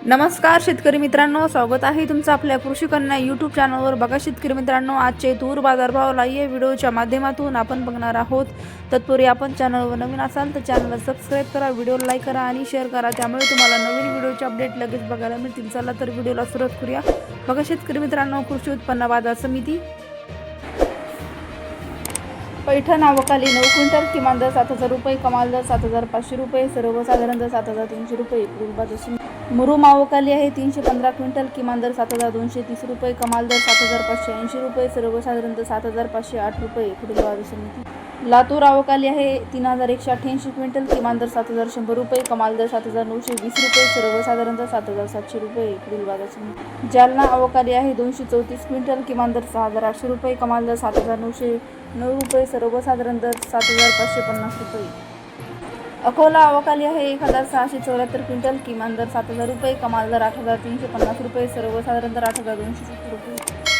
नमस्कार शेतकरी मित्रांनो, स्वागत आहे तुमचं आपल्या कृषी कन्या यूट्यूब चॅनलवर। बघा शेतकरी मित्रांनो, आजचे तूर बाजारभाव लाईव्ह व्हिडिओच्या माध्यमातून आपण बघणार आहोत। तत्पूर्वी आपण चॅनलवर नवीन असाल तर चॅनलला सबस्क्राईब करा, व्हिडिओला लाईक करा आणि शेअर करा, त्यामुळे तुम्हाला नवीन व्हिडिओचे अपडेट लगेच बघायला मिळतील। चला तर व्हिडिओला सुरुवात करूया। बघा शेतकरी मित्रांनो, कृषी उत्पन्न बाजार समिती पैठण आवकाली 9 क्विंटल, किमान दर 7,000 रुपये, कमाल दर 7,500 रुपये, सर्वसाधारण दर 7,300 रुपये। पुढील बाजार समिती मुरुम आवकाली आहे 315 क्विंटल, किमान दर 7,230 रुपये, कमाल दर 7,580 रुपये, सर्वसाधारण दर 7,508 रुपये। पुढील बाजार समिती लातूर आवकाली आहे 3,188 क्विंटल, किमान दर 7,100 रुपये, कमाल दर 7,920 रुपये, सर्वसाधारण दर 7,700 रुपये। पुढील बाजार समिती जालना आवकाली आहे 234 क्विंटल, किमान दर 6,800 रुपये, कमाल दर 7,909 रुपये, सर्वसाधारण दर 7,550 रुपये। अकोला आवकाली आहे 1,674 क्विंटल, किमान दर 7,000 रुपये, कमाल दर 8,350 रुपये, सर्वसाधारण दर 8,270 रुपये।